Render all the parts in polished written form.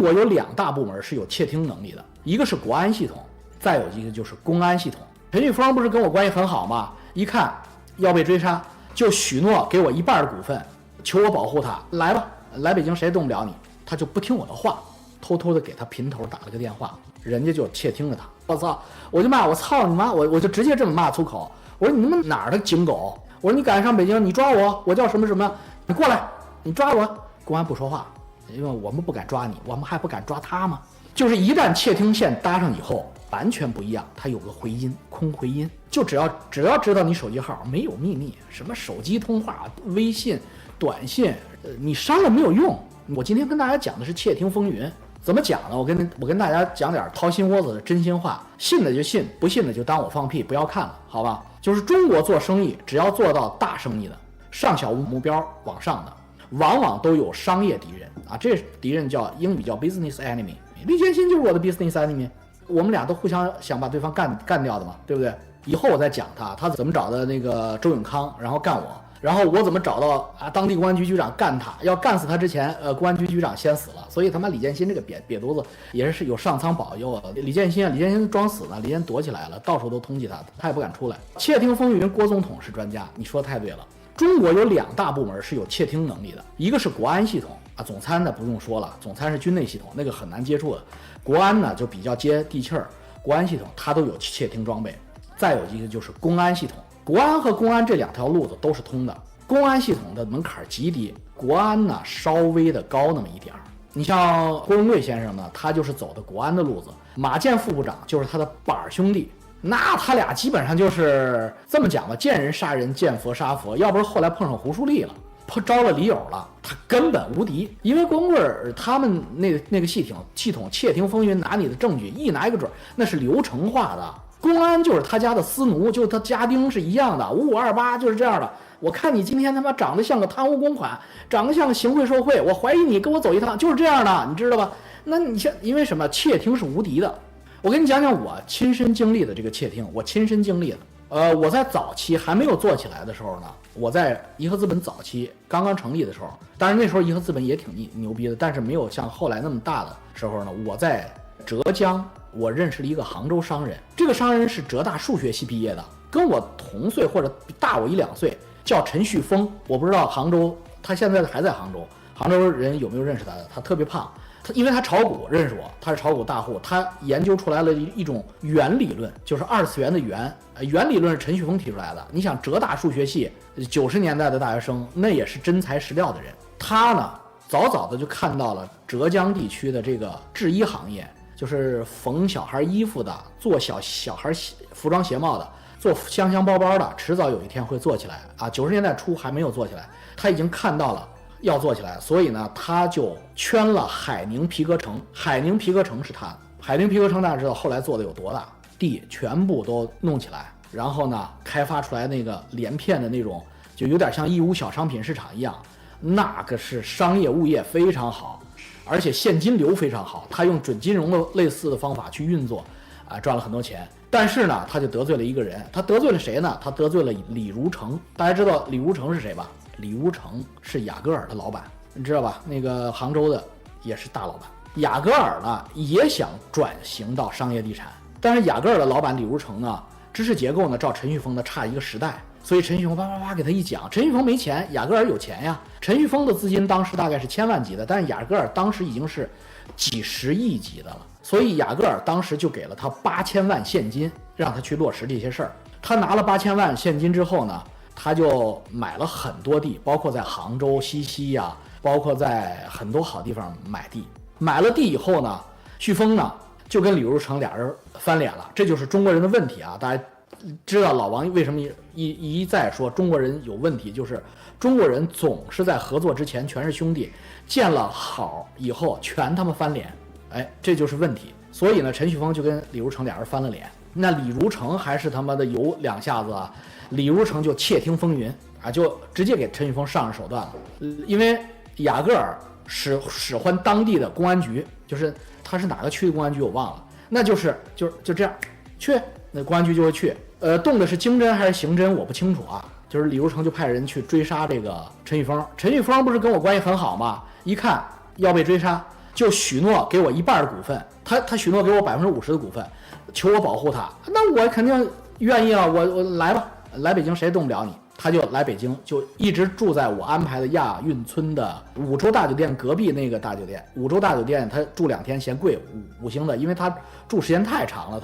中国有2大部门是有窃听能力的，一个是国安系统，再有一个就是公安系统。陈旭峰不是跟我关系很好吗？一看要被追杀，就许诺给我1半的股份，求我保护他。来吧，来北京谁也动不了你。他就不听我的话，偷偷的给他姘头打了个电话，人家就窃听了他。我操！我就骂我操你妈！我就直接这么骂粗口。我说你们哪儿的警狗？我说你敢上北京，你抓我，我叫什么什么，你过来，你抓我。公安不说话，因为我们不敢抓你，我们还不敢抓他吗？就是一旦窃听线搭上以后，完全不一样，它有个回音，空回音，就只要知道你手机号，没有秘密，什么手机通话、微信、短信，你删了没有用。我今天跟大家讲的是窃听风云，怎么讲呢？我跟大家讲点掏心窝子的真心话，信的就信，不信的就当我放屁，不要看了，好吧？就是中国做生意，只要做到大生意的，上小目标往上的，往往都有商业敌人啊，这敌人英语叫 business enemy。李建新就是我的 business enemy， 我们俩都互相想把对方干掉的嘛，对不对？以后我再讲他怎么找的那个周永康，然后干我，然后我怎么找到当地公安局局长干他，要干死他之前，公安局局长先死了，所以他妈李建新这个瘪犊子也是有上苍保佑。李建新装死呢，李建新躲起来了，到处都通缉他也不敢出来。窃听风云，郭总统是专家，你说的太对了。中国有2大部门是有窃听能力的，一个是国安系统啊，总参呢不用说了，总参是军内系统，那个很难接触的。国安呢就比较接地气儿，国安系统它都有窃听装备。再有一个就是公安系统，国安和公安这2条路子都是通的。公安系统的门槛极低，国安呢稍微的高那么一点儿。你像郭文贵先生呢，他就是走的国安的路子，马建副部长就是他的板兄弟。那他俩基本上就是这么讲吧，见人杀人，见佛杀佛。要不是后来碰上胡舒立了，招了李友了，他根本无敌。因为光棍他们那个系统窃听风云，拿你的证据一拿一个准，那是流程化的。公安就是他家的私奴，就他家丁是一样的，5528就是这样的。我看你今天他妈长得像个贪污公款，长得像个行贿受贿，我怀疑你跟我走一趟，就是这样的，你知道吧？那你像因为什么？窃听是无敌的。我跟你讲讲我亲身经历的这个窃听，我亲身经历的。我在早期还没有做起来的时候呢，我在颐和资本早期刚刚成立的时候，当然那时候颐和资本也挺牛逼的，但是没有像后来那么大的时候呢，我在浙江，我认识了一个杭州商人，这个商人是浙大数学系毕业的，跟我同岁或者大我1-2岁，叫陈旭峰。我不知道杭州，他现在还在杭州，杭州人有没有认识他的？他特别胖。因为他炒股认识我，他是炒股大户，他研究出来了一种元理论，就是2次元的元。元理论是陈旭峰提出来的。你想浙大数学系90年代的大学生，那也是真材实料的人。他呢早早的就看到了浙江地区的这个制衣行业，就是缝小孩衣服的，做小孩服装鞋帽的，做箱包包的，迟早有一天会做起来啊。90年代初还没有做起来，他已经看到了要做起来，所以呢，他就圈了海宁皮革城。海宁皮革城是他的，海宁皮革城大家知道后来做的有多大，地全部都弄起来，然后呢，开发出来那个连片的那种，就有点像义乌小商品市场一样，那个是商业物业非常好，而且现金流非常好，他用准金融的类似的方法去运作，赚了很多钱。但是呢，他就得罪了一个人，他得罪了谁呢？他得罪了李如成。大家知道李如成是谁吧？李如成是雅戈尔的老板，你知道吧？那个杭州的也是大老板。雅戈尔呢也想转型到商业地产，但是雅戈尔的老板李如成呢，知识结构呢照陈旭峰的差一个时代，所以陈旭峰叭给他一讲，陈旭峰没钱，雅戈尔有钱呀。陈旭峰的资金当时大概是1000万级的，但是雅戈尔当时已经是几十亿级的了，所以雅戈尔当时就给了他8000万现金，让他去落实这些事儿。他拿了8000万现金之后呢，他就买了很多地，包括在杭州、西溪呀，包括在很多好地方买地。买了地以后呢，旭峰呢就跟李如成俩人翻脸了。这就是中国人的问题啊！大家知道老王为什么一再说中国人有问题，就是中国人总是在合作之前全是兄弟，见了好以后全他妈翻脸，这就是问题。所以呢，陈旭峰就跟李如成俩人翻了脸。那李如成还是他妈的有2下子啊，李如成就窃听风云啊，就直接给陈旭峰上了手段了。因为雅戈尔使唤当地的公安局，就是他是哪个区的公安局我忘了，那就这样去，那公安局就会去。动的是经侦还是刑侦我不清楚啊。就是李如成就派人去追杀这个陈旭峰。陈旭峰不是跟我关系很好吗？一看要被追杀，就许诺给我一半的股份，他许诺给我50%的股份，求我保护他，那我肯定愿意啊，我来吧，来北京谁也动不了你。他就来北京，就一直住在我安排的亚运村的五洲大酒店隔壁那个大酒店。五洲大酒店他住2天嫌贵，5星的，因为他住时间太长了，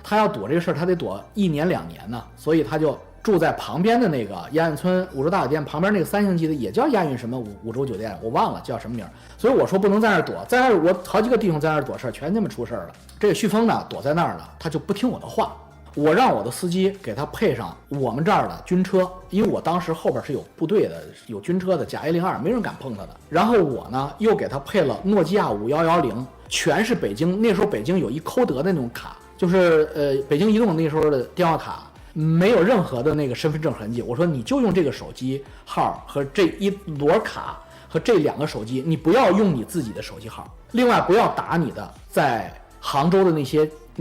他要躲这个事儿，他得躲1年2年呢，所以他就住在旁边的那个亚运村五洲大酒店旁边那个3星级的，也叫亚运什么五洲酒店，我忘了叫什么名。所以我说不能在那儿躲，在那儿我好几个弟兄在那儿躲事儿，全他妈出事儿了。这个旭峰呢躲在那儿了，他就不听我的话。我让我的司机给他配上我们这儿的军车，因为我当时后边是有部队的，有军车的，甲 A02，没人敢碰他的。然后我呢又给他配了诺基亚5110，全是北京，那时候北京有一抠得的那种卡，就是北京移动那时候的电话卡，没有任何的那个身份证痕迹。我说你就用这个手机号和这一摞卡和这2个手机，你不要用你自己的手机号，另外不要打你的在杭州的那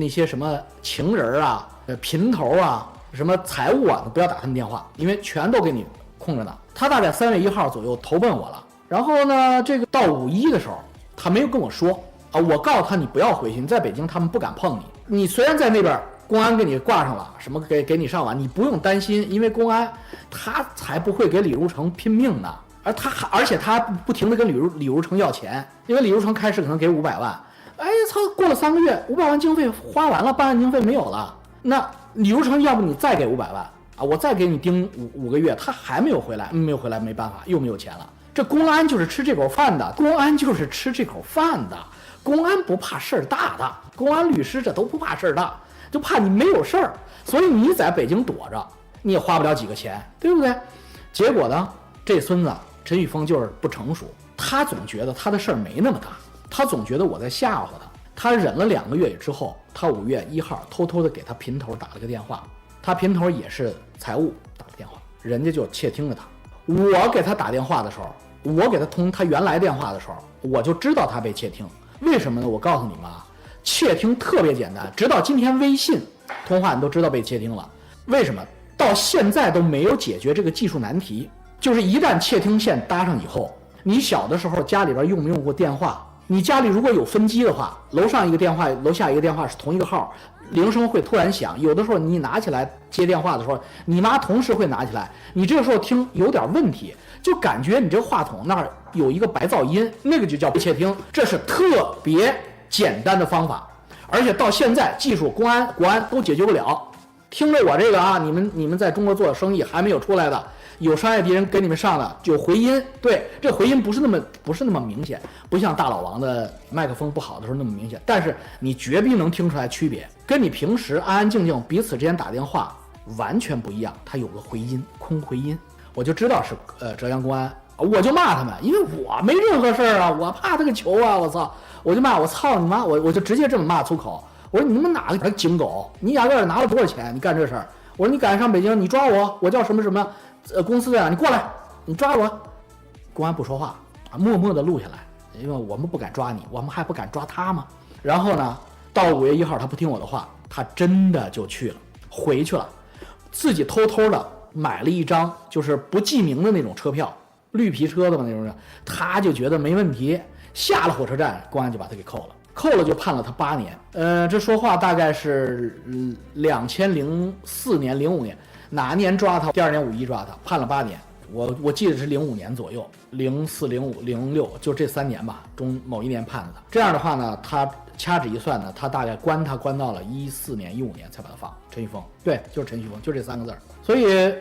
些什么情人啊、姘头啊、什么财务啊，不要打他们电话，因为全都给你空着呢。他大概3月1号左右投奔我了，然后呢，这个到5·1的时候，他没有跟我说啊，我告诉他你不要回去，你在北京他们不敢碰你，你虽然在那边公安给你挂上了，什么给你上网，你不用担心，因为公安他才不会给李如成拼命呢，而且他不停的跟李如成要钱，因为李如成开始可能给500万。哎操！过了3个月，500万经费花完了，办案经费没有了。那李如成，要不你再给500万啊？我再给你盯5个月，他还没有回来，没有回来，没办法，又没有钱了。这公安就是吃这口饭的，公安就是吃这口饭的。公安不怕事儿大的，公安律师这都不怕事儿大，就怕你没有事儿。所以你在北京躲着，你也花不了几个钱，对不对？结果呢，这孙子陈旭峰就是不成熟，他总觉得他的事儿没那么大。他总觉得我在吓唬他，他忍了2个月之后，他5月1号偷偷的给他姘头打了个电话，他姘头也是财务打的电话，人家就窃听着他。我给他打电话的时候，我给他通他原来电话的时候，我就知道他被窃听。为什么呢？我告诉你们啊，窃听特别简单，直到今天微信通话你都知道被窃听了。为什么？到现在都没有解决这个技术难题，就是一旦窃听线搭上以后，你小的时候家里边用没用过电话？你家里如果有分机的话，楼上一个电话，楼下一个电话是同一个号，铃声会突然响，有的时候你拿起来接电话的时候，你妈同时会拿起来，你这个时候听有点问题，就感觉你这个话筒那儿有一个白噪音，那个就叫被窃听，这是特别简单的方法，而且到现在技术、公安、国安都解决不了。听着我这个啊，你们在中国做的生意还没有出来的，有商业敌人给你们上的就回音，对，这回音不是那么明显，不像大老王的麦克风不好的时候那么明显，但是你绝逼能听出来区别，跟你平时安安静静彼此之间打电话完全不一样，它有个回音，空回音，我就知道是浙江公安，我就骂他们，因为我没任何事儿啊，我怕他个球啊，我操，我就骂我操你妈，我就直接这么骂粗口。我说你们哪个井狗？你压根儿拿了多少钱？你干这事儿？我说你赶上北京，你抓我，我叫什么什么公司的，你过来，你抓我。公安不说话啊，默默地录下来，因为我们不敢抓你，我们还不敢抓他吗？然后呢，到5月1号他不听我的话，他真的就去了，回去了，自己偷偷的买了一张就是不记名的那种车票，绿皮车的嘛那种，他就觉得没问题，下了火车站，公安就把他给扣了。扣了就判了他8年，这说话大概是2004年、05年，哪年抓他？第2年5·1抓他，判了8年。我记得是05年左右，04、05、06，就这3年吧，中某一年判的。这样的话呢，他掐指一算呢，他大概关到了14年、15年才把他放。陈旭峰，对，就是陈旭峰，就这3个字。所以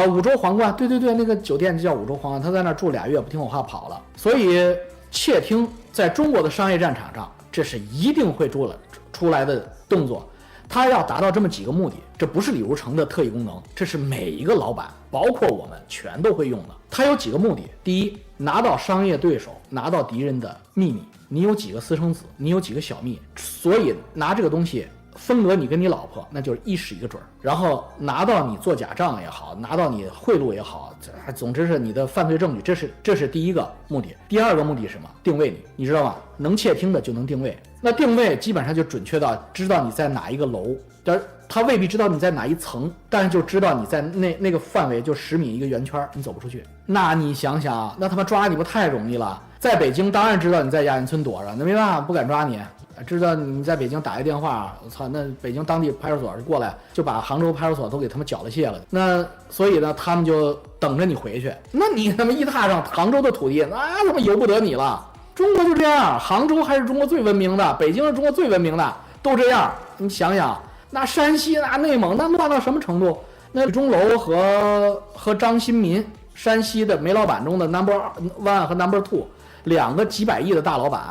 五洲皇冠，对，那个酒店就叫五洲皇冠，他在那住2月，不听我话跑了。所以窃听在中国的商业战场上，这是一定会出来的动作，他要达到这么几个目的，这不是李如成的特异功能，这是每一个老板，包括我们全都会用的。他有几个目的：第一，拿到商业对手、拿到敌人的秘密，你有几个私生子，你有几个小蜜，所以拿这个东西分隔你跟你老婆，那就是一使一个准儿。然后拿到你做假账也好，拿到你贿赂也好，总之是你的犯罪证据，这是第一个目的。第二个目的是什么？定位你知道吗？能窃听的就能定位，那定位基本上就准确到知道你在哪一个楼，但他未必知道你在哪一层，但是就知道你在那个范围就10米一个圆圈，你走不出去。那你想想，那他妈抓你不太容易了？在北京当然知道你在亚运村躲着，那没办法，不敢抓你。知道你在北京打一电话，操，那北京当地派出所过来就把杭州派出所都给他们缴了械了。那所以呢，他们就等着你回去。那你他妈一踏上杭州的土地，那他妈由不得你了。中国就这样，杭州还是中国最文明的，北京是中国最文明的，都这样。你想想，那山西、那内蒙，那乱到什么程度？那李钟楼和张新民，山西的煤老板中的 No.1 和 No.2，两个几百亿的大老板。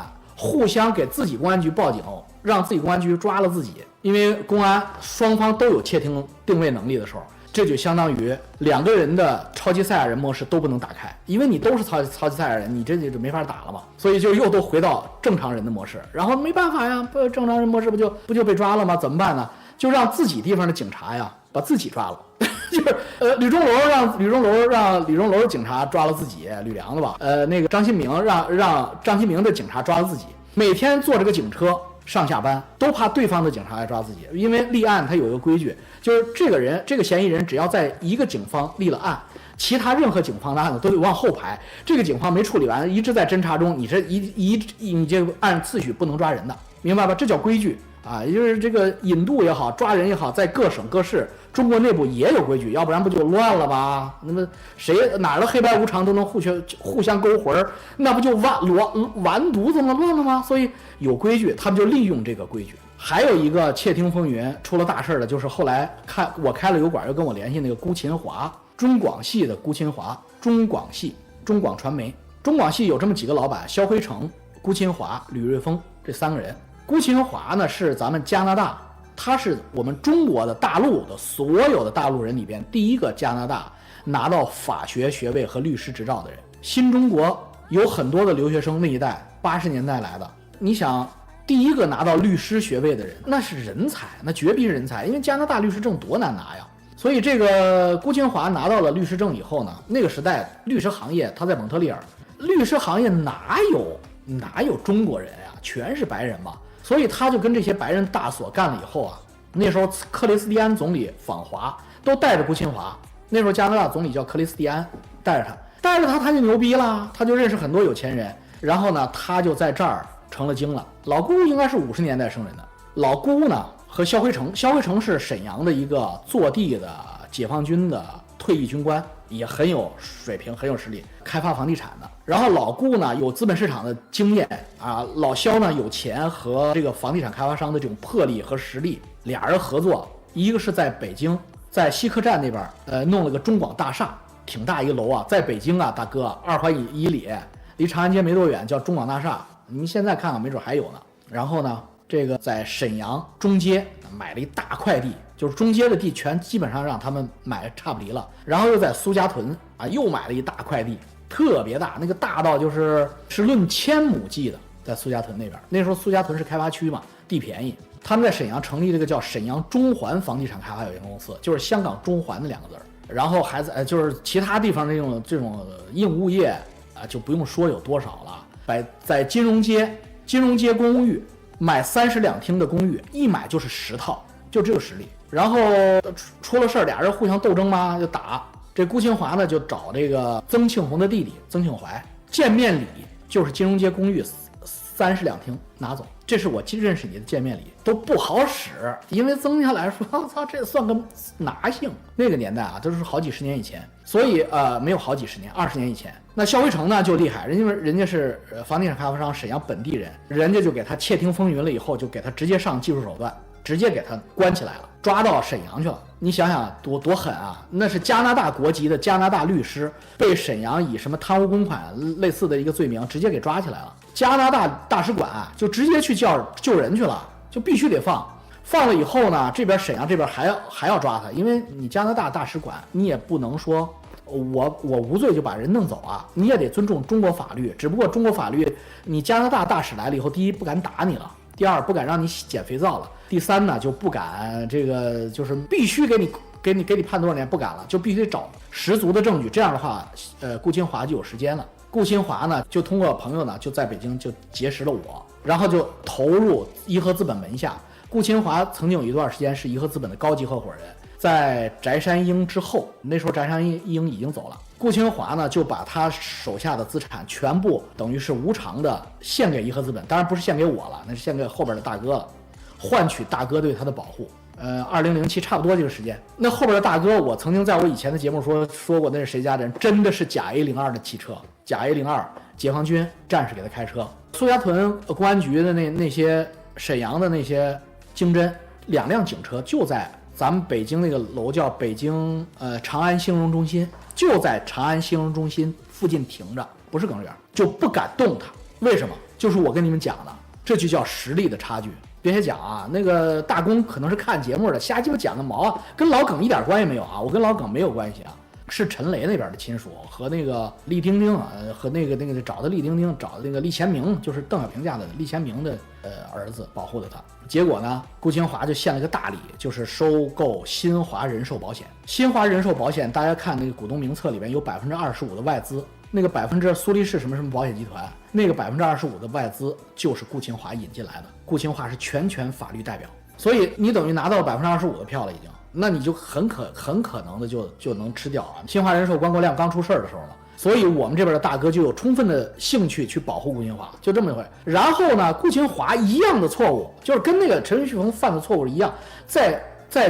互相给自己公安局报警，让自己公安局抓了自己，因为公安双方都有窃听定位能力的时候，这就相当于两个人的超级赛亚人模式都不能打开，因为你都是超级赛亚人，你这就没法打了嘛，所以就又都回到正常人的模式，然后没办法呀，不正常人模式不就被抓了吗？怎么办呢？就让自己地方的警察呀把自己抓了。就是吕钟楼让李钟楼的警察抓了自己，吕梁的吧？那个张新明让张新明的警察抓了自己，每天坐这个警车上下班，都怕对方的警察来抓自己，因为立案它有一个规矩，就是这个嫌疑人只要在一个警方立了案，其他任何警方的案子都得往后排，这个警方没处理完，一直在侦查中，你这按次序不能抓人的，明白吧？这叫规矩。啊，也就是这个引渡也好，抓人也好，在各省各市，中国内部也有规矩，要不然不就乱了吧？那么谁哪儿的黑白无常都能互相勾魂，那不就完犊子乱了吗？所以有规矩，他们就利用这个规矩。还有一个窃听风云出了大事的，就是后来我开了油管，又跟我联系那个辜勤华，中广系的辜勤华，中广传媒，中广系有这么几个老板：肖辉成、辜勤华、吕瑞峰这三个人。辜勤华呢是咱们加拿大，他是我们中国的大陆的所有的大陆人里边第一个加拿大拿到法学学位和律师执照的人。新中国有很多的留学生那一代80年代来的，你想第一个拿到律师学位的人，那是人才，那绝逼是人才，因为加拿大律师证多难拿呀。所以这个辜勤华拿到了律师证以后呢，那个时代律师行业他在蒙特利尔，律师行业哪有中国人呀，全是白人嘛。所以他就跟这些白人大所干了以后啊，那时候克里斯蒂安总理访华都带着辜勤华，那时候加拿大总理叫克里斯蒂安，带着他他就牛逼了，他就认识很多有钱人，然后呢他就在这儿成了精了。老辜应该是50年代生人的，老辜呢和肖辉成是沈阳的一个坐地的解放军的退役军官，也很有水平，很有实力，开发房地产的。然后老顾呢有资本市场的经验啊，老肖呢有钱和这个房地产开发商的这种魄力和实力，俩人合作，一个是在北京，在西客站那边弄了个中广大厦，挺大一个楼啊，在北京啊，大哥2环1里，离长安街没多远，叫中广大厦，你们现在看看没准还有呢。然后呢，这个在沈阳中街买了一大块地，就是中街的地全基本上让他们买差不离了，然后又在苏家屯啊又买了一大块地，特别大，那个大到是论千亩计的，在苏家屯那边。那时候苏家屯是开发区嘛，地便宜，他们在沈阳成立这个叫沈阳中环房地产开发有限公司，就是香港中环的2个字。然后还在就是其他地方这种硬物业啊，就不用说有多少了。在金融街公寓买30两厅的公寓，一买就是10套，就这个实力。然后出了事儿，俩人互相斗争嘛，就打。这辜勤华呢就找这个曾庆红的弟弟曾庆怀，见面礼就是金融街公寓30两厅拿走，这是我认识你的见面礼，都不好使，因为曾家来说，我操，这算个拿性。那个年代啊，都是好几十年以前，所以没有好几十年，20年以前。那肖辉成呢就厉害，人家是房地产开发商，沈阳本地人，人家就给他窃听风云了以后，就给他直接上技术手段，直接给他关起来了，抓到沈阳去了。你想想多狠啊！那是加拿大国籍的加拿大律师，被沈阳以什么贪污公款类似的一个罪名直接给抓起来了。加拿大大使馆就直接去救人去了，就必须得放了以后呢，这边沈阳这边还要抓他，因为你加拿大大使馆，你也不能说我无罪就把人弄走啊，你也得尊重中国法律。只不过中国法律，你加拿大大使来了以后，第一不敢打你了，第二不敢让你捡肥皂了，第三呢就不敢这个就是必须给你判多少年，不敢了，就必须得找十足的证据。这样的话，顾清华就有时间了。顾清华呢就通过朋友呢就在北京就结识了我，然后就投入颐和资本门下。顾清华曾经有一段时间是颐和资本的高级合伙人，在翟山鹰之后，那时候翟山鹰已经走了，顾清华呢就把他手下的资产全部等于是无偿的献给颐和资本，当然不是献给我了，那是献给后边的大哥了，换取大哥对他的保护。2007差不多这个时间，那后边的大哥，我曾经在我以前的节目说过，那是谁家人？真的是假 A02 的汽车，假 A02，解放军战士给他开车。苏家屯公安局的那些沈阳的那些经侦，2辆警车就在咱们北京那个楼叫北京长安兴荣中心，就在长安兴荣中心附近停着，不是耿园，就不敢动它。为什么？就是我跟你们讲的，这就叫实力的差距。别瞎讲啊，那个大公可能是看节目的，瞎鸡巴讲个毛啊，跟老耿一点关系没有啊，我跟老耿没有关系啊，是陈雷那边的亲属和那个厉丁丁啊，和那个找的厉丁丁，找的那个厉乾明，就是邓小平家的厉乾明的儿子保护的他。结果呢，顾清华就献了个大礼，就是收购新华人寿保险。新华人寿保险，大家看那个股东名册里面有25%的外资。那个苏黎世什么保险集团，那个25%的外资就是顾清华引进来的，顾清华是全权法律代表，所以你等于拿到25%的票了已经，那你就很可能的就能吃掉啊。新华人寿关国亮刚出事的时候嘛，所以我们这边的大哥就有充分的兴趣去保护顾清华，就这么一回。然后呢，顾清华一样的错误，就是跟那个陈旭峰犯的错误一样，在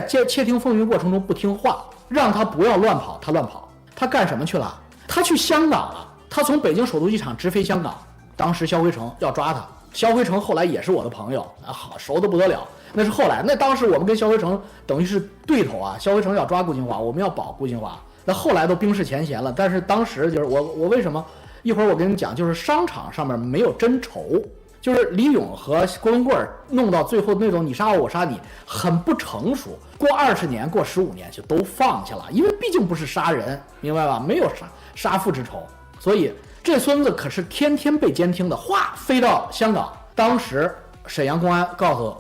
窃听风云过程中不听话，让他不要乱跑，他乱跑，他干什么去了？他去香港了，他从北京首都机场直飞香港。当时肖辉成要抓他，肖辉成后来也是我的朋友啊，好熟的不得了。那是后来，那当时我们跟肖辉成等于是对头啊。肖辉成要抓顾清华，我们要保顾清华。那后来都冰释前嫌了，但是当时就是我为什么一会儿我跟你讲，就是商场上面没有真仇。就是李勇和郭文贵弄到最后那种你杀我我杀你，很不成熟。过20年过15年就都放下了，因为毕竟不是杀人，明白吧？没有杀父之仇，所以这孙子可是天天被监听的，哗飞到香港。当时沈阳公安告诉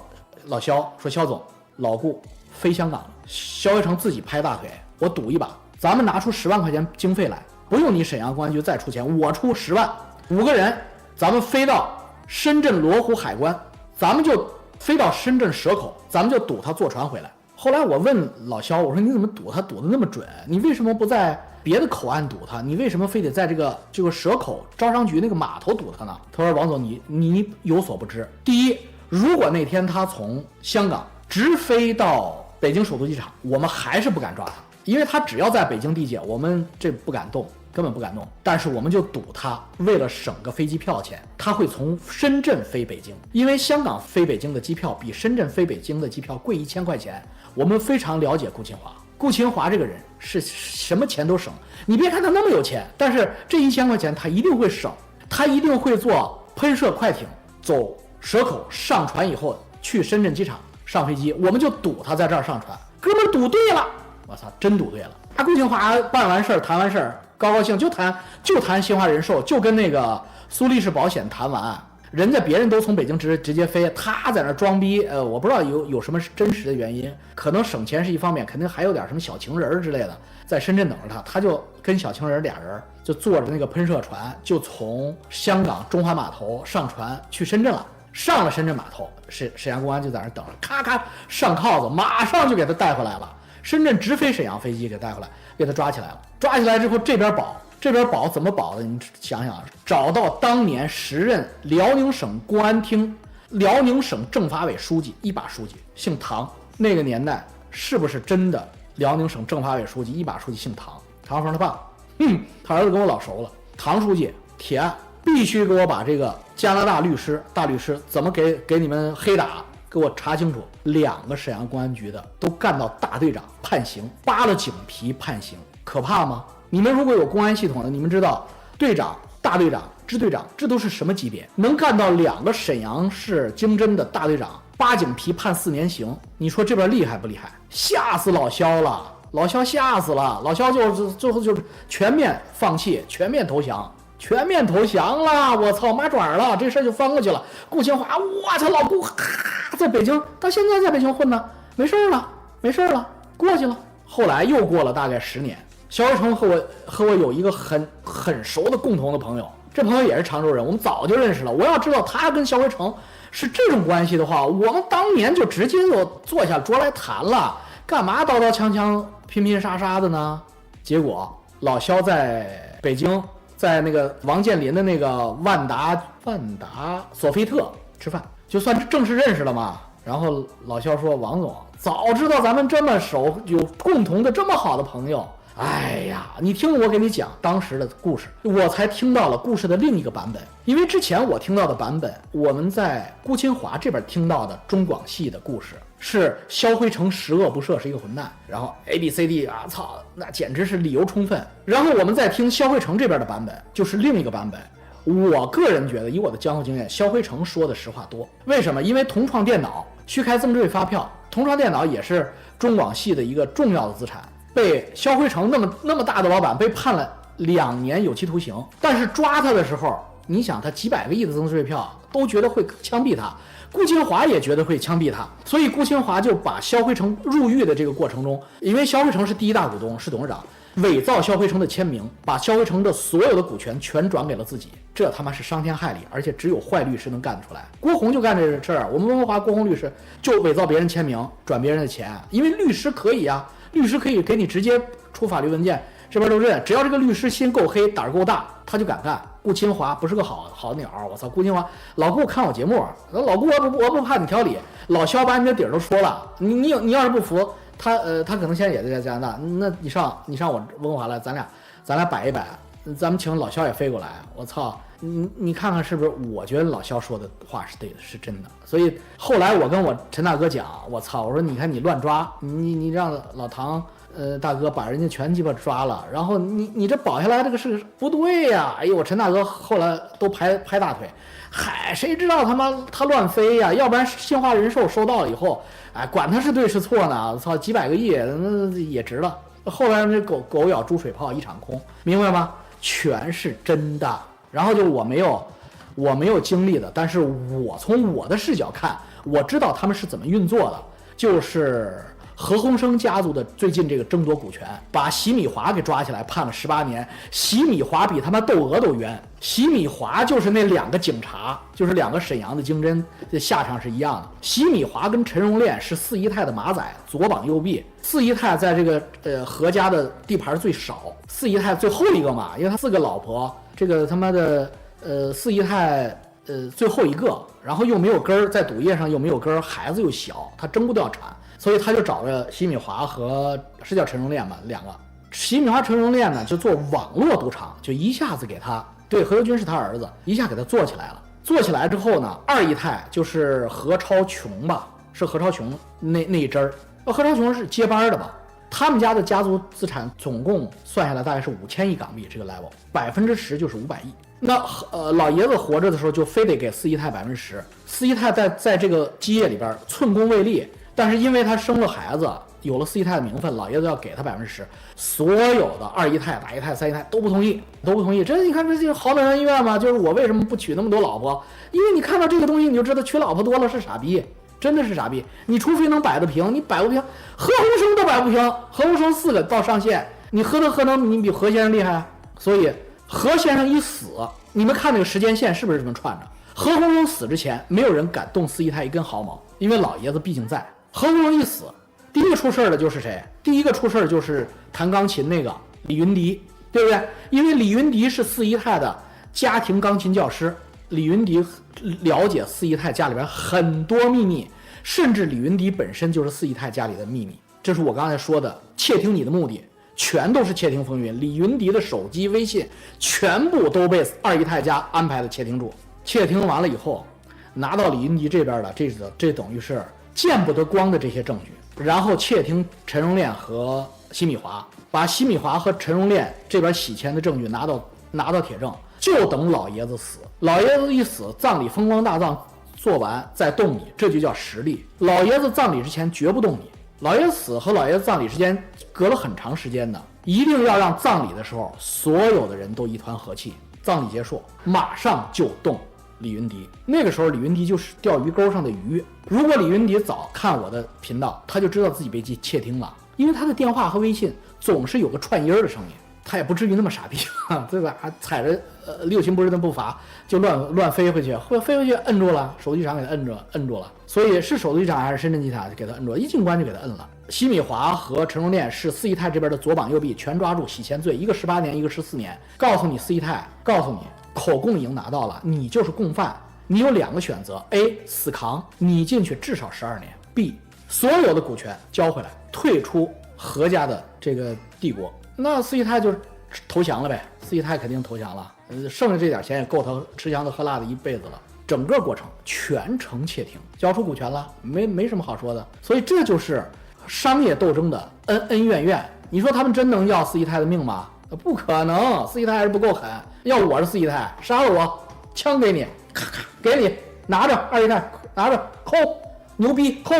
老肖说：“肖总，老顾飞香港了。”肖辉成自己拍大腿，我赌一把，咱们拿出10万块钱经费来，不用你沈阳公安局再出钱，我出10万，5个人，咱们飞到深圳罗湖海关，咱们就飞到深圳蛇口，咱们就赌他坐船回来。后来我问老肖，我说你怎么赌他赌得那么准？你为什么不在别的口岸赌他？你为什么非得在这个蛇口招商局那个码头赌他呢？他说：“王总，你有所不知，第一，如果那天他从香港直飞到北京首都机场，我们还是不敢抓他，因为他只要在北京地界，我们这不敢动。”根本不敢动，但是我们就赌他为了省个飞机票钱，他会从深圳飞北京，因为香港飞北京的机票比深圳飞北京的机票贵1000块钱。我们非常了解顾清华，顾清华这个人是什么钱都省。你别看他那么有钱，但是这1000块钱他一定会省，他一定会坐喷射快艇走蛇口上船以后去深圳机场上飞机，我们就赌他在这儿上船。哥们儿赌对了，我操，真赌对了。顾清华办完事儿谈完事儿。高高兴就谈新华人寿，就跟那个苏黎世保险谈完，人家别人都从北京直接飞，他在那装逼，我不知道有什么真实的原因，可能省钱是一方面，肯定还有点什么小情人之类的，在深圳等着他，他就跟小情人俩人就坐着那个喷射船，就从香港中环码头上船去深圳了。上了深圳码头，沈阳公安就在那等着，咔咔上铐子，马上就给他带回来了。深圳直飞沈阳飞机给带回来，给他抓起来了。抓起来之后，这边保怎么保的？你想想，找到当年时任辽宁省公安厅、辽宁省政法委书记一把书记，姓唐。那个年代是不是真的？辽宁省政法委书记一把书记姓唐，唐峰他爸，他儿子跟我老熟了。唐书记铁案，必须给我把这个加拿大大律师怎么给你们黑打。给我查清楚，2个沈阳公安局的都干到大队长判刑，扒了警皮判刑，可怕吗？你们如果有公安系统的，你们知道队长、大队长、支队长这都是什么级别？能干到2个沈阳市经侦的大队长扒警皮判4年刑，你说这边厉害不厉害？吓死老肖了，老肖吓死了，老肖就最后就是全面放弃，全面投降了，我操，麻爪了，这事就翻过去了。顾清华，我操，老顾在北京，到现在在北京混呢，没事了，过去了。后来又过了大概10年，肖辉成和我有一个很熟的共同的朋友，这朋友也是常州人，我们早就认识了。我要知道他跟肖辉成是这种关系的话，我们当年就直接就坐下桌来谈了。干嘛刀刀枪枪拼拼杀杀的呢？结果老肖在北京，在那个王健林的那个万达索菲特吃饭，就算是正式认识了嘛。然后老肖说：“王总，早知道咱们这么熟，有共同的这么好的朋友。”哎呀，你听我给你讲当时的故事，我才听到了故事的另一个版本。因为之前我听到的版本，我们在顾清华这边听到的中广系的故事是萧辉成十恶不赦，是一个混蛋，然后 ABCD 啊，操，那简直是理由充分。然后我们再听萧辉成这边的版本，就是另一个版本。我个人觉得，以我的江湖经验，萧辉成说的实话多。为什么？因为同创电脑虚开增值税发票，同创电脑也是中广系的一个重要的资产。被萧辉成那么大的老板被判了2年有期徒刑，但是抓他的时候，你想他几百个亿的增值税票都觉得会枪毙他，顾清华也觉得会枪毙他，所以顾清华就把萧辉成入狱的这个过程中，因为萧辉成是第一大股东，是董事长，伪造萧辉成的签名，把萧辉成的所有的股权全转给了自己，这他妈是伤天害理，而且只有坏律师能干得出来。郭宏就干这事儿，我们温哥华郭宏律师就伪造别人签名，转别人的钱，因为律师可以啊。律师可以给你直接出法律文件，这边都认，只要这个律师心够黑，胆儿够大，他就敢干。顾清华不是个好鸟，我操！顾清华，老顾看我节目，老顾我不怕你挑理，老肖把你的底儿都说了，你要是不服，他可能现在也在加拿大，那你上我温哥华来，咱俩摆一摆，咱们请老肖也飞过来，我操！你看看是不是？我觉得老肖说的话是对的，是真的。所以后来我跟我陈大哥讲，我操，我说你看你乱抓，你让老唐大哥把人家全鸡巴抓了，然后你这保下来这个事不对呀！哎呦，我陈大哥后来都拍大腿，嗨，谁知道他乱飞呀？要不然新华人寿收到了以后，哎，管他是对是错呢？我操，几百个亿那也值了。后来那狗咬猪水泡一场空，明白吗？全是真的。然后就我没有经历的，但是我从我的视角看，我知道他们是怎么运作的。就是何鸿燊家族的最近这个争夺股权，把席米华给抓起来判了18年。席米华比他妈窦娥都冤。席米华就是那2个警察，就是2个沈阳的经侦，下场是一样的。席米华跟陈荣炼是4姨太的马仔，左膀右臂。4姨太在这个何家的地盘最少，4姨太最后一个嘛，因为他4个老婆。这个他妈的4姨太最后一个，然后又没有根儿，在赌业上又没有根儿，孩子又小，他争不掉产，所以他就找着席米华和是叫陈荣炼吧，2个。席米华、陈荣炼呢就做网络赌场，就一下子给他，对，何猷君是他儿子，一下给他做起来了。做起来之后呢，2姨太就是何超琼吧，是何超琼那一支儿，何超琼是接班的吧。他们家的家族资产总共算下来大概是5000亿港币，这个 level 10%就是500亿。那老爷子活着的时候就非得给4姨太10%，4姨太在这个基业里边寸功未立，但是因为他生了孩子，有了4姨太的名分，老爷子要给他10%，所有的2姨太、大姨太、3姨太都不同意，这你看这就是好男人院嘛，就是我为什么不娶那么多老婆？因为你看到这个东西你就知道娶老婆多了是傻逼。真的是傻逼，你除非能摆得平，你摆不平，何鸿燊都摆不平，何鸿燊4个到上线，你何能你比何先生厉害？所以何先生一死，你们看那个时间线是不是这么串着？何鸿燊死之前，没有人敢动4姨太一根毫毛，因为老爷子毕竟在。何鸿燊一死，第一个出事的就是谁？第一个出事就是弹钢琴那个李云迪，对不对？因为李云迪是4姨太的家庭钢琴教师。李云迪了解4姨太家里边很多秘密，甚至李云迪本身就是4姨太家里的秘密。这是我刚才说的窃听你的目的，全都是窃听风云。李云迪的手机、微信全部都被2姨太家安排的窃听住。窃听完了以后，拿到李云迪这边的这等于是见不得光的这些证据，然后窃听陈荣炼和席米华，把席米华和陈荣炼这边洗钱的证据拿到铁证，就等老爷子死。老爷子一死，葬礼风光大葬做完再动你，这就叫实力。老爷子葬礼之前绝不动你，老爷子死和老爷子葬礼之间隔了很长时间的，一定要让葬礼的时候所有的人都一团和气。葬礼结束，马上就动李云迪。那个时候李云迪就是钓鱼钩上的鱼。如果李云迪早看我的频道，他就知道自己被窃听了，因为他的电话和微信总是有个串音的声音。他也不至于那么傻逼，对吧？踩着六亲不认的步伐就乱飞回去，飞回去摁住了，首都机场给他摁住了。所以是首都机场还是深圳机场给他摁住了，一进关就给他摁了。奚米华和陈荣炼是四姨太这边的左膀右臂，全抓住洗钱罪，一个18年，一个14年。告诉你四姨太，告诉你口供已经拿到了，你就是共犯，你有2个选择 ：A 死扛，你进去至少12年 ；B 所有的股权交回来，退出何家的这个帝国。那四姨太就投降了呗，四姨太肯定投降了，剩下这点钱也够他吃香的喝辣的一辈子了。整个过程全程窃听，交出股权了，没什么好说的。所以这就是商业斗争的恩恩怨怨。你说他们真能要四姨太的命吗？不可能，四姨太还是不够狠。要我是四姨太，杀了我，枪给你，咔咔给你，拿着二姨太拿着抠，牛逼抠。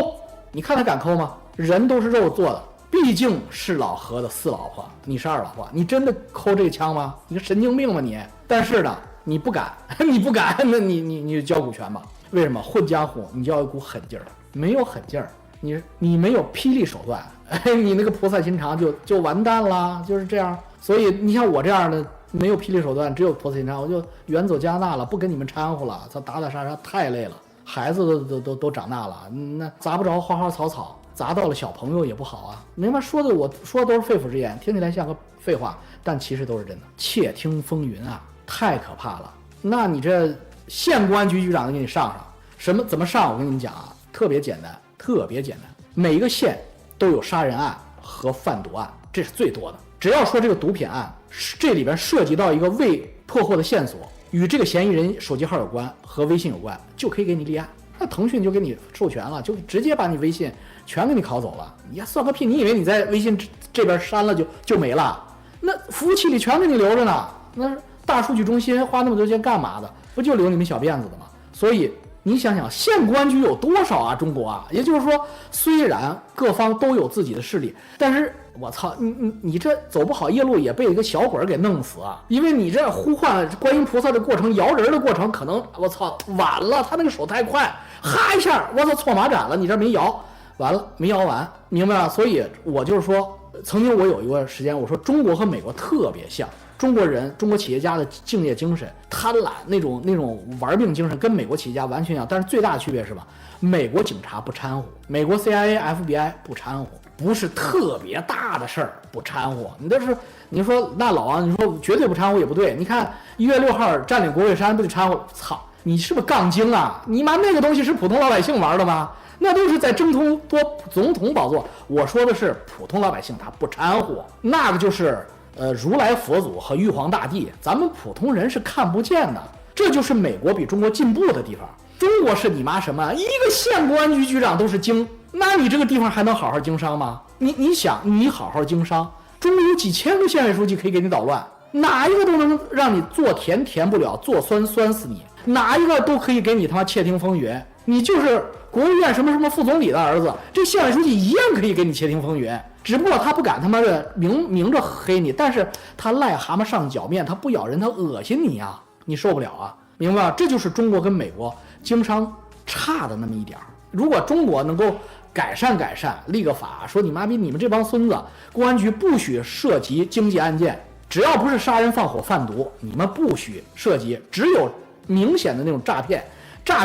你看他敢抠吗？人都是肉做的。毕竟是老何的4老婆，你是2老婆，你真的抠这个枪吗？你个神经病吗你？但是呢，你不敢，你不敢，那你就交股权吧。为什么？混江湖，你就要一股狠劲儿，没有狠劲儿，你没有霹雳手段，你那个菩萨心肠就完蛋了，就是这样。所以你像我这样的没有霹雳手段，只有菩萨心肠，我就远走加拿大了，不跟你们掺和了，打打杀杀太累了，孩子都长大了，那砸不着花花草草。砸到了小朋友也不好啊，明白？我说的都是肺腑之言，听起来像个废话，但其实都是真的。窃听风云啊，太可怕了。那你这县公安局局长都给你上，怎么上？我跟你们讲啊，特别简单，特别简单。每一个县都有杀人案和贩毒案，这是最多的。只要说这个毒品案，这里边涉及到一个未破获的线索，与这个嫌疑人手机号有关和微信有关，就可以给你立案。那腾讯就给你授权了，就直接把你微信全给你拷走了。你算个屁！你以为你在微信这边删了就没了？那服务器里全给你留着呢。那大数据中心花那么多钱干嘛的？不就留你们小辫子的吗？所以你想想，县公安局有多少啊？中国啊，也就是说，虽然各方都有自己的势力，但是我操，你这走不好夜路也被一个小鬼给弄死啊！因为你这呼唤观音菩萨的过程，摇人的过程，可能我操晚了，他那个手太快，哈一下，我操错马斩了，你这没摇，完了没摇完，明白了？所以我就是说，曾经我有一个时间，我说中国和美国特别像。中国人，中国企业家的敬业精神、贪婪那种玩命精神，跟美国企业家完全一样。但是最大的区别是什么？美国警察不掺和，美国 CIA、FBI 不掺和，不是特别大的事儿不掺和。你说那老王，你说绝对不掺和也不对。你看1月6号占领国会山不就掺和？操，你是不是杠精啊？你妈那个东西是普通老百姓玩的吗？那都是在争夺总统宝座。我说的是普通老百姓，他不掺和，那个就是。如来佛祖和玉皇大帝，咱们普通人是看不见的，这就是美国比中国进步的地方。中国是你妈什么？一个县公安局局长都是经，那你这个地方还能好好经商吗？你想，你好好经商，中国有几千个县委书记可以给你捣乱，哪一个都能让你做甜甜不了，做酸酸死你，哪一个都可以给你他妈窃听风云。你就是国务院什么副总理的儿子，这县委书记一样可以给你窃听风云。只不过他不敢他妈的明着黑你，但是他癞蛤蟆上脚面，他不咬人，他恶心你啊，你受不了啊，明白吧？这就是中国跟美国经商差的那么一点儿。如果中国能够改善，立个法，说你妈逼你们这帮孙子，公安局不许涉及经济案件，只要不是杀人放火贩毒，你们不许涉及，只有明显的那种诈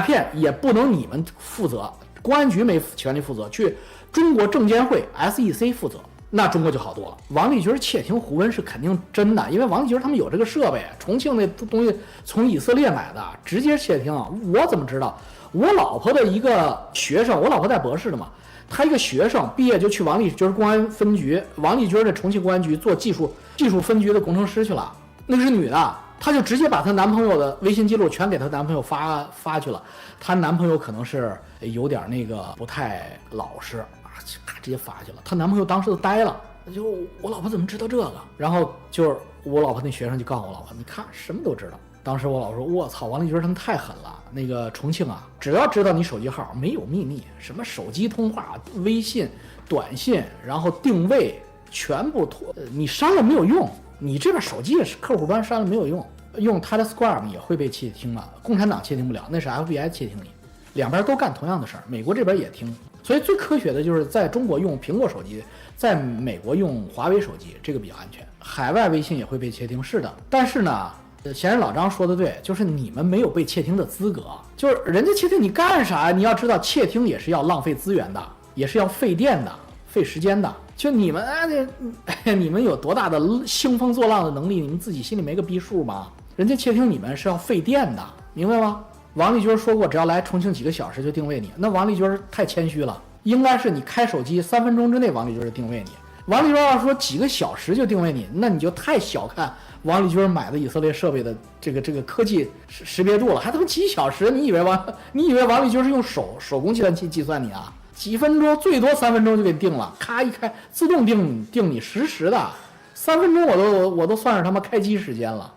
骗也不能你们负责，公安局没权利负责，去中国证监会 SEC 负责，那中国就好多了。王立军窃听胡温是肯定真的，因为王立军他们有这个设备，重庆那东西从以色列买的，直接窃听。我怎么知道？我老婆的一个学生，我老婆在博士的嘛，她一个学生毕业就去王立军公安分局，王立军的重庆公安局做技术分局的工程师去了，那是女的。她就直接把她男朋友的微信记录全给她男朋友发去了，她男朋友可能是有点那个不太老实啊，直接发去了。她男朋友当时都呆了，就我老婆怎么知道这个？然后就是我老婆那学生就告诉我老婆，你看什么都知道。当时我老婆说，我操，王立军他们太狠了。那个重庆啊，只要知道你手机号，没有秘密，什么手机通话、微信、短信，然后定位，全部你删了没有用。你这边手机也是客户端删了没有用，用 Telegram 也会被窃听了，共产党窃听不了，那是 FBI 窃听你，两边都干同样的事儿，美国这边也听，所以最科学的就是在中国用苹果手机，在美国用华为手机，这个比较安全。海外微信也会被窃听，是的，但是呢，闲人老张说的对，就是你们没有被窃听的资格，就是人家窃听你干啥？你要知道，窃听也是要浪费资源的，也是要费电的、费时间的。就你们你们有多大的兴风作浪的能力，你们自己心里没个逼数吗？人家窃听你们是要费电的，明白吗？王立军说过，只要来重庆几个小时就定位你，那王立军太谦虚了，应该是你开手机3分钟之内，王立军就定位你。王立军要说几个小时就定位你，那你就太小看王立军买的以色列设备的这个科技识别度了，还他妈几小时？你以为王立军是用手工计算器计算你啊？几分钟，最多3分钟就给你定了，咔一开自动定你实时的，3分钟我都算是他妈开机时间了。